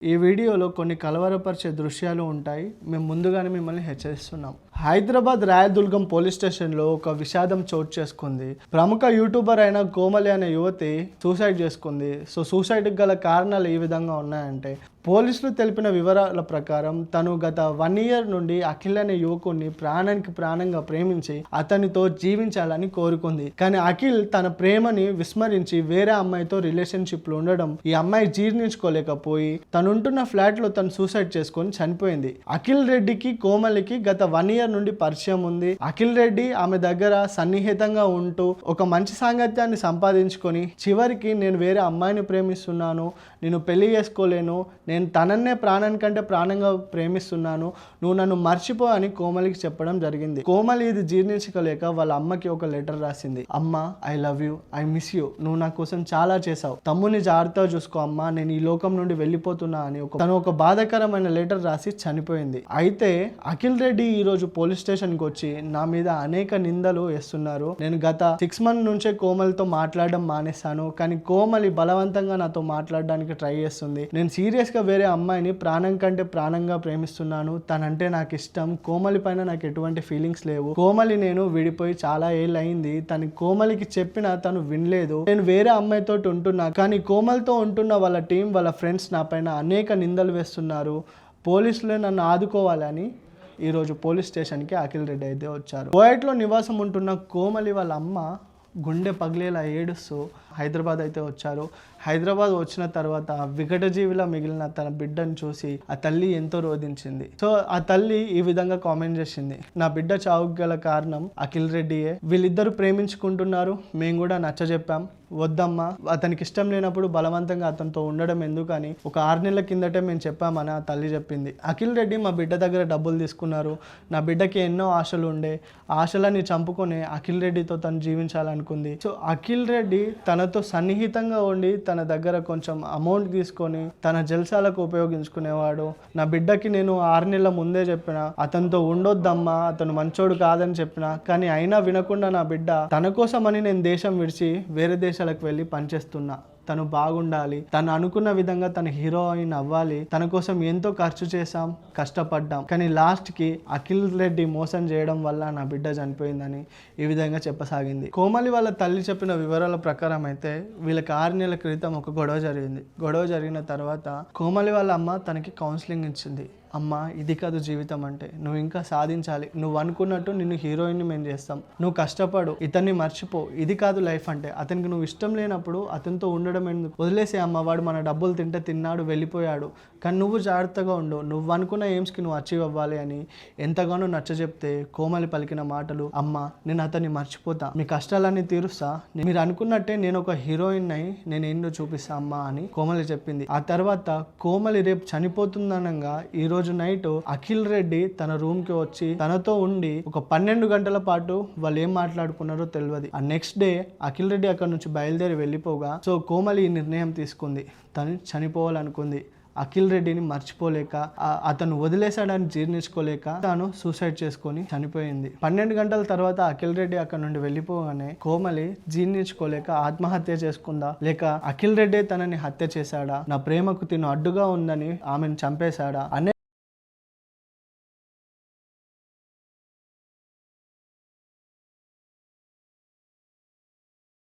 ఈ వీడియోలో కొన్ని కలవరపరిచే దృశ్యాలు ఉంటాయి. మేము ముందుగానే మిమ్మల్ని హెచ్చరిస్తున్నాం. హైదరాబాద్ రాయదుర్గం పోలీస్ స్టేషన్లో ఒక విషాదం చోటు చేసుకుంది. ప్రముఖ యూట్యూబర్ అయిన కోమలి అనే యువతి సూసైడ్ చేసుకుంది. సూసైడ్కి గల కారణాలు ఈ విధంగా ఉన్నాయంటే, పోలీసులు తెలిపిన వివరాల ప్రకారం తను గత 1 year నుండి అఖిల్ అనే యువకుడిని ప్రాణానికి ప్రాణంగా ప్రేమించి అతనితో జీవించాలని కోరుకుంది. కానీ అఖిల్ తన ప్రేమని విస్మరించి వేరే అమ్మాయితో రిలేషన్షిప్లో ఉండడం ఈ అమ్మాయి జీర్ణించుకోలేకపోయి తనుంటున్న ఫ్లాట్లో తను సూసైడ్ చేసుకొని చనిపోయింది. అఖిల్ రెడ్డికి కోమలికి గత 1 year నుండి పరిచయం ఉంది. అఖిల్ రెడ్డి ఆమె దగ్గర సన్నిహితంగా ఉంటూ ఒక మంచి సాంగత్యాన్ని సంపాదించుకొని చివరికి నేను వేరే అమ్మాయిని ప్రేమిస్తున్నాను, నేను పెళ్లి చేసుకోలేను, నేను తనన్నే ప్రాణానికంటే ప్రాణంగా ప్రేమిస్తున్నాను, నువ్వు నన్ను మర్చిపో అని కోమలికి చెప్పడం జరిగింది. కోమలి ఇది జీర్ణించుకోలేక వాళ్ళ అమ్మకి ఒక లెటర్ రాసింది. అమ్మ, I love you, I miss you, నువ్వు నా కోసం చాలా చేసావు, తమ్ముని జాగ్రత్తగా చూసుకో అమ్మ, నేను ఈ లోకం నుండి వెళ్ళిపోతున్నా అని తను ఒక బాధాకరమైన లెటర్ రాసి చనిపోయింది. అయితే అఖిల్ రెడ్డి ఈ రోజు పోలీస్ స్టేషన్కి వచ్చి నా మీద అనేక నిందలు వేస్తున్నారు. నేను గత 6 months నుంచే కోమలితో మాట్లాడడం మానేశాను, కానీ కోమలి బలవంతంగా నాతో మాట్లాడడానికి ట్రై చేస్తుంది. నేను సీరియస్ గా వేరే అమ్మాయిని ప్రాణం కంటే ప్రాణంగా ప్రేమిస్తున్నాను, తనంటే నాకు ఇష్టం, కోమలి పైన నాకు ఎటువంటి ఫీలింగ్స్ లేవు, కోమలి నేను విడిపోయి చాలా ఏళ్ళు అయింది, కోమలికి చెప్పినా తను వినలేదు, నేను వేరే అమ్మాయితో ఉంటున్నా, కానీ కోమలితో ఉంటున్న వాళ్ళ టీం వాళ్ళ ఫ్రెండ్స్ నా పైన అనేక నిందలు వేస్తున్నారు, పోలీసులే నన్ను ఆదుకోవాలని ఈరోజు పోలీస్ స్టేషన్కి అఖిల్ రెడ్డి అయితే వచ్చారు. కోయట్లో నివాసం ఉంటున్న కోమలి వాళ్ళ అమ్మ గుండె పగిలేలా ఏడుస్తూ హైదరాబాద్ అయితే వచ్చారు. హైదరాబాద్ వచ్చిన తర్వాత వికటజీవిలా మిగిలిన తన బిడ్డను చూసి ఆ తల్లి ఎంతో రోధించింది. సో ఆ తల్లి ఈ విధంగా కామెంట్ చేసింది, నా బిడ్డ చావుకు గల కారణం అఖిల్ రెడ్డియే, వీళ్ళిద్దరూ ప్రేమించుకుంటున్నారు, మేము కూడా నచ్చజెప్పాం, వద్దమ్మా, అతనికి ఇష్టం లేనప్పుడు బలవంతంగా అతనితో ఉండడం ఎందుకని ఒక 6 నెలల కిందటే మేము చెప్పామని ఆ తల్లి చెప్పింది. అఖిల్ రెడ్డి మా బిడ్డ దగ్గర డబ్బులు తీసుకున్నారు, నా బిడ్డకి ఎన్నో ఆశలు ఉండే, ఆశలని చంపుకొని అఖిల్ రెడ్డితో తను జీవించాలనుకుంది. సో అఖిల్ రెడ్డి తనతో సన్నిహితంగా ఉండి తన దగ్గర కొంచెం అమౌంట్ తీసుకొని తన జల్సాలకు ఉపయోగించుకునేవాడు. నా బిడ్డకి నేను 6 నెలల ముందే చెప్పిన అతనితో ఉండొద్దమ్మా, అతను మంచోడు కాదని చెప్పిన, కానీ అయినా వినకుండా నా బిడ్డ తన కోసమని నేను దేశం విడిచి వేరే దేశాలకు వెళ్ళి పనిచేస్తున్నా, తను బాగుండాలి, తను అనుకున్న విధంగా తన హీరోయిన్ అవ్వాలి, తన కోసం ఎంతో ఖర్చు చేశాం, కష్టపడ్డాం, కానీ లాస్ట్కి అఖిల్ రెడ్డి మోసం చేయడం వల్ల నా బిడ్డ చనిపోయిందని ఈ విధంగా చెప్పసాగింది. కోమలి వాళ్ళ తల్లి చెప్పిన వివరాల ప్రకారం అయితే వీళ్ళకి 6 నెలల క్రితం ఒక గొడవ జరిగింది. గొడవ జరిగిన తర్వాత కోమలి వాళ్ళ అమ్మ తనకి కౌన్సిలింగ్ ఇచ్చింది. అమ్మ, ఇది కాదు జీవితం అంటే, నువ్వు ఇంకా సాధించాలి, నువ్వు అనుకున్నట్టు నిన్ను హీరోయిన్ని మేము చేస్తాం, నువ్వు కష్టపడు, ఇతన్ని మర్చిపో, ఇది కాదు లైఫ్ అంటే, అతనికి నువ్వు ఇష్టం లేనప్పుడు అతనితో ఉండడం ఎందుకు, వదిలేసే అమ్మ, వాడు మన డబ్బులు తింటే తిన్నాడు వెళ్ళిపోయాడు, కానీ నువ్వు జాగ్రత్తగా ఉండు, నువ్వు అనుకున్న ఎయిమ్స్కి నువ్వు అచీవ్ అవ్వాలి అని ఎంతగానో నచ్చజెప్తే కోమలి పలికిన మాటలు, అమ్మ, నేను అతన్ని మర్చిపోతా, మీ కష్టాలన్నీ తీరుస్తా, మీరు అనుకున్నట్టే నేను ఒక హీరోయిన్ అయి నేను ఏంటో చూపిస్తా అమ్మ అని కోమలి చెప్పింది. ఆ తర్వాత కోమలి రేపు చనిపోతుందనగా ఈరోజు నైట్ అఖిల్ రెడ్డి తన రూమ్ కి వచ్చి తనతో ఉండి ఒక 12 గంటల పాటు వాళ్ళు ఏం మాట్లాడుకున్నారో తెలియదు. ఆ నెక్స్ట్ డే అఖిల్ రెడ్డి అక్కడ నుంచి బయలుదేరి వెళ్ళిపోగా సో కోమలి ఈ నిర్ణయం తీసుకుంది, తను చనిపోవాలనుకుంది. అఖిల్ రెడ్డిని మర్చిపోలేక అతను వదిలేశాడని జీర్ణించుకోలేక తాను సూసైడ్ చేసుకొని చనిపోయింది. 12 గంటల తర్వాత అఖిల్ రెడ్డి అక్కడ నుండి వెళ్ళిపోగానే కోమలి జీర్ణించుకోలేక ఆత్మహత్య చేసుకుందా, లేక అఖిల్ రెడ్డి తనని హత్య చేశాడా, నా ప్రేమకు తిను అడ్డుగా ఉందని ఆమెను చంపేశాడా అనే